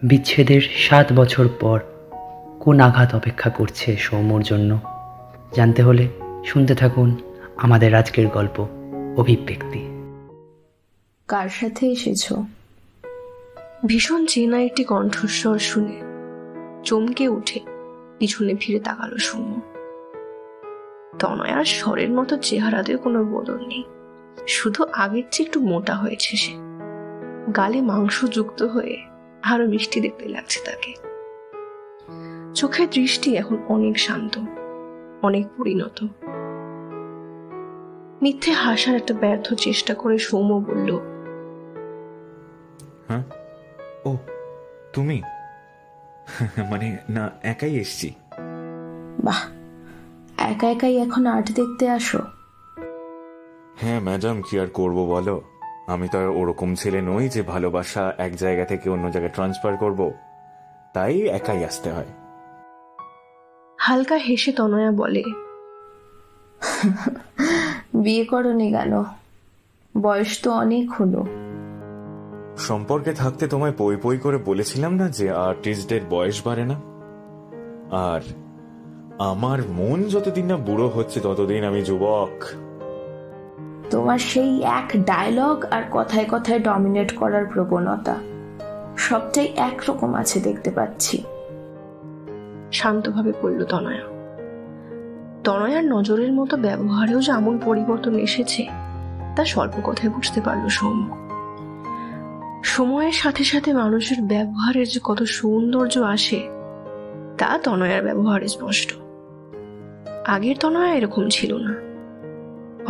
বিচ্ছেদের 7 বছর পর কোন আঘাত অপেক্ষা করছে সৌম্যর জন্য জানতে হলে শুনতে থাকুন আমাদের আজকের গল্প অভিব্যক্তি। কার সাথে এসেছো? ভীষণ চেনা একটি কণ্ঠস্বর শুনে চমকে উঠে পিছনে ফিরে তাকালো সৌম্য। তনয়ার স্বরের মতো চেহারাতেও কোনো বদল নেই, শুধু আগের চেয়ে একটু মোটা হয়েছে সে। গালে মাংস যুক্ত হয়ে আরো মিষ্টি দেখতে লাগছে তাকে। চোখের দৃষ্টি এখন অনেক শান্ত, অনেক পরিণত। মিথ্যে হাসার একটা ব্যর্থ চেষ্টা করে সৌম্য বলল, হ্যাঁ, ও তুমি? মানে না, একাই এসছি। বাহ, একা একাই এখন আর্ট দেখতে আসো? হ্যাঁ ম্যাডাম, কি আর করবো বলো, আমি তো আর ওরকম ছেলে নই যে ভালোবাসা এক জায়গা থেকে অন্য জায়গায় ট্রান্সফার করব, তাই একাই আসতে হয়। হালকা হেসে তনয়া বলে, বিয়ে করনি কেন? বয়স তো অনেক হলো। সম্পর্কে থাকতে তোমায় পই পই করে বলেছিলাম না যে আর্টিস্টদের বয়স বাড়ে না। আর আমার মন যতদিন না বুড়ো হচ্ছে ততদিন আমি যুবক। তোমার সেই এক ডায়লগ আর কথায় কথায় ডমিনেট করার প্রবণতা সবটাই একরকম আছে দেখতে পাচ্ছি। শান্তভাবে বলল তনয়া। তনয়ার নজরের মতো ব্যবহারেও যে এমন পরিবর্তন এসেছে তা স্বল্প কথায় বুঝতে পারল সৌম্য। সময়ের সাথে সাথে মানুষের ব্যবহারের যে কত সৌন্দর্য আসে তা তনয়ার ব্যবহারে স্পষ্ট। আগের তনয়া এরকম ছিল না।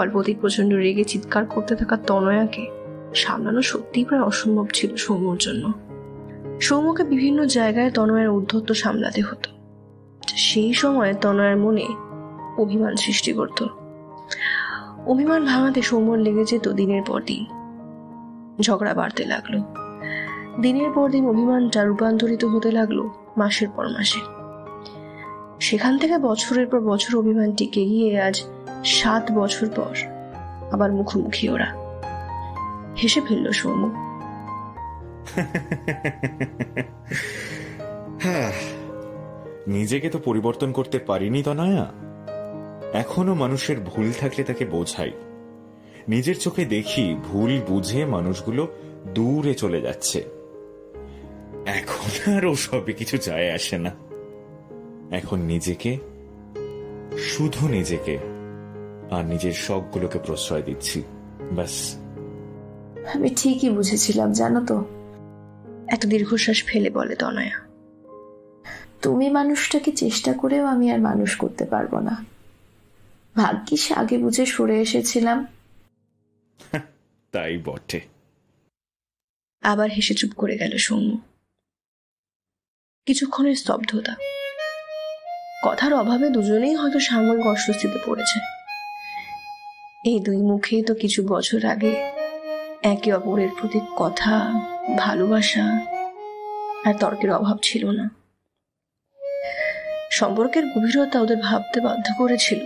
অল্পতেই প্রচন্ড রেগে চিৎকার করতে থাকা তনয়াকে সামলানো সত্যিই প্রায় অসম্ভব ছিল সৌম্যর জন্য। সৌম্যকে বিভিন্ন জায়গায় তনয়ার উদ্ধত্ত সামলাতে হতো। সেই সময় তনয়ার মনে অভিমান সৃষ্টি করত। অভিমান ভাঙাতে সৌম্যর লেগে যেত দিনের পর দিন। ঝগড়া বাড়তে লাগলো। দিনের পর দিন অভিমানটা রূপান্তরিত হতে লাগলো মাসের পর মাসে। সেখান থেকে বছরের পর বছর অভিমান টিকে গিয়ে আজ 7 বছর পর আবার মুখোমুখি ওরা। হেসে ফেলল সৌম্য। নিজেকে তো পরিবর্তন করতে পারিনি তনয়া। এখনো মানুষের ভুল থাকলে তাকে বোঝাই। নিজের চোখে দেখি ভুল বুঝে মানুষগুলো দূরে চলে যাচ্ছে। এখন আর ও সবে কিছু যায় আসে না। এখন নিজেকে, শুধু নিজেকে আর নিজের শখগুলোকে প্রশ্রয় দিচ্ছি, ব্যাস। আমি ঠিকই বুঝেছিলাম জানো তো। একটা দীর্ঘশ্বাস ফেলে বলে তনয়া, তুমি মানুষটাকে চেষ্টা করেও আমি আর মানুষ করতে পারবো না। ভাগ্যিস আগে বুঝে সরে এসেছিলাম। তাই বটে। আবার হেসে চুপ করে গেল সৌম্য। কিছুক্ষণের স্তব্ধতা। কথার অভাবে দুজনেই হয়তো সাময়িক অস্বস্তিতে পড়েছে। এই দুই মুখেই তো কিছু বছর আগে একে অপরের প্রতি কথা, ভালোবাসা আর তর্কের অভাব ছিল না। সম্পর্কের গভীরতা ওদের ভাবতে বাধ্য করেছিল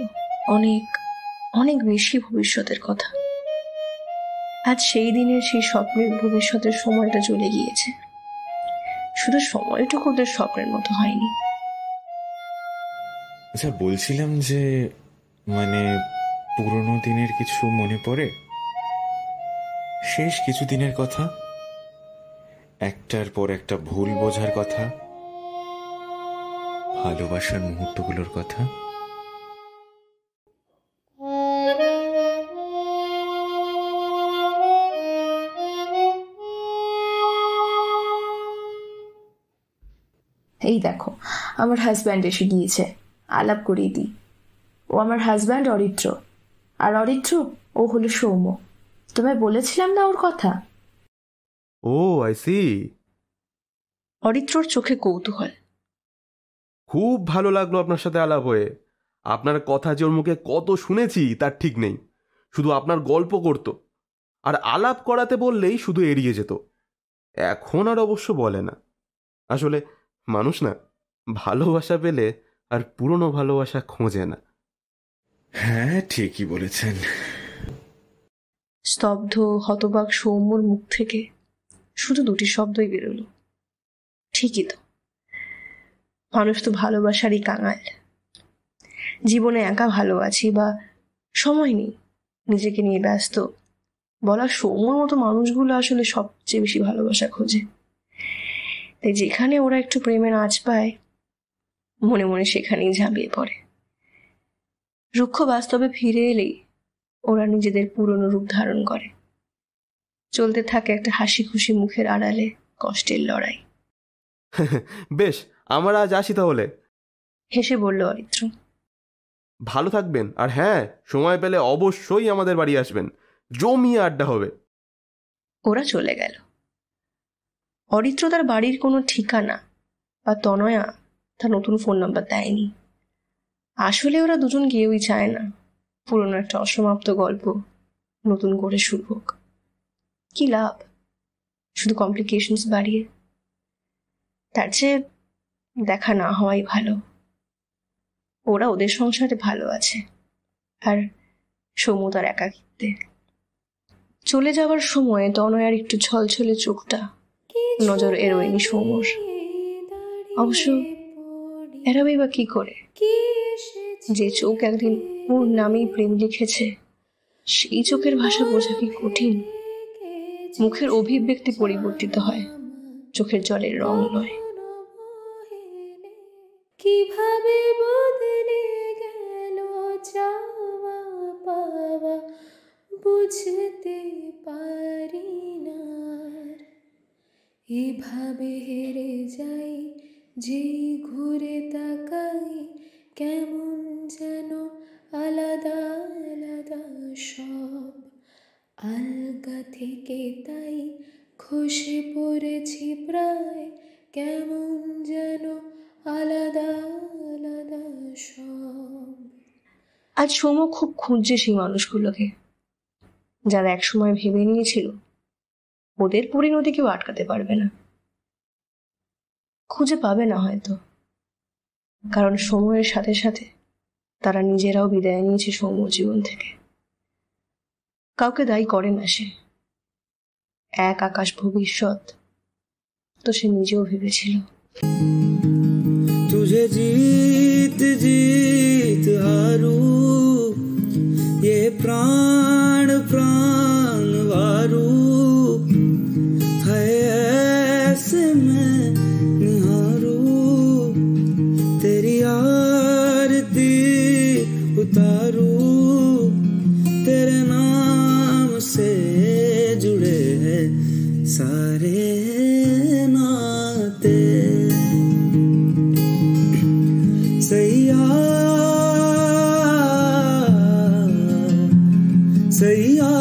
অনেক অনেক বেশি ভবিষ্যতের কথা। আজ সেই দিনের সেই স্বপ্নের ভবিষ্যতের সময়টা চলে গিয়েছে। শুধু সময়টুকু ওদের স্বপ্নের মতো হয়নি। আচ্ছা, বলছিলাম যে মানে পুরোনো দিনের কিছু মনে পড়ে? শেষ কিছু দিনের কথা, একটার পর একটা ভুল বোঝার কথা, ভালোবাসার মুহূর্তগুলোর কথা। এই দেখো, আমার হাজব্যান্ড এসে গিয়েছে। আলাপ করিয়ে দিই। ও আমার হাজব্যান্ড অরিত্র। আর অরিত্র, ও হলো সৌম্য। তোমায় বলেছিলাম না ওর কথা? ও আই সি। অরিত্রর চোখে কৌতূহল। খুব ভালো লাগলো আপনার সাথে আলাপ হয়ে। আপনার কথা যে ওর মুখে কত শুনেছি তার ঠিক নেই। শুধু আপনার গল্প করত, আর আলাপ করাতে বললেই শুধু এড়িয়ে যেত। এখন আর অবশ্য বলে না। আসলে মানুষ না, ভালোবাসা পেলে আর পুরনো ভালোবাসা খোঁজে না। হ্যাঁ, ঠিকই বলেছেন। স্তব্ধ হতবাক সৌম্যর মুখ থেকে শুধু দুটি শব্দই বেরোলো, ঠিকই তো, মানুষ তো ভালোবাসারই কাঙাল। জীবনে একা ভালো আছি বা সময় নেই, নিজেকে নিয়ে ব্যস্ত বলা সৌম্যর মতো মানুষগুলো আসলে সবচেয়ে বেশি ভালোবাসা খোঁজে। তাই যেখানে ওরা একটু প্রেমের আঁচ পায়, মনে মনে সেখানেই ঝাঁপিয়ে পড়ে। রুক্ষ বাস্তবে ফিরে এলেই ওরা নিজেদের পুরনো রূপ ধারণ করে। চলতে থাকে একটা হাসি খুশি মুখের আড়ালে কষ্টের লড়াই। বেশ, আমরা আজ আসি তাহলে, হেসে বলল অরিত্র। ভালো থাকবেন, আর হ্যাঁ, সময় পেলে অবশ্যই আমাদের বাড়ি আসবেন, জমিয়ে আড্ডা হবে। ওরা চলে গেল। অরিত্র তার বাড়ির কোনো ঠিকানা বা তনয়া তার নতুন ফোন নাম্বার দেয়নি। আসলে ওরা দুজন কেউই চায় না পুরনো একটা অসমাপ্ত গল্প নতুন করে শুরু হোক। কি লাভ শুধু কমপ্লিকেশনস বাড়িয়ে? তার চেয়ে দেখা না হওয়াই ভালো। ওরা ওদের সংসারে ভালো আছে, আর সৌম্য তার একাকিত্বে। চলে যাওয়ার সময় তনয়ার একটু ছলছলে চোখটা নজর এড়োয়নি সৌম্যর। অবশ্য এড়াবেই বা কি করে? যে চোখ একদিন ওর নামেই প্রেম লিখেছে, সেই চোখের ভাষা বোঝা কি কঠিন। মুখের অভিব্যক্তি পরিবর্তিত হয়, চোখের জলের রং নয়। কিভাবে বদলে গেল চাওয়া পাওয়া বুঝতে পারি না। এভাবে হেরে যাই, যেই ঘুরে তাকাই, কেমন যেন আলাদা আলাদা সব। আলগা থেকে তাই খসে পড়েছি প্রায়, কেমন যেন আলাদা আলাদা সব। আজ সৌম্য খুব খুঁজছে সেই মানুষগুলোকে যারা একসময় ভেবে নিয়েছিল ওদের পরিণতি কেউ আটকাতে পারবে না। খুঁজে পাবে না হয়তো, কারণ সময়ের সাথে সাথে তারা নিজেরাও বিদায় নিয়েছে সৌম্য জীবন থেকে। কাউকে দায়ী করে না সে। এক আকাশ ভবিষ্যৎ তো সে নিজেও ভেবেছিল। तुझे जीत जीत हारू, ये प्राण प्राण वारू है, ऐसे में निहारू, तेरी आरती उतारू, तेरे नाम से जुड़े हैं सारे नाते। सैया सैया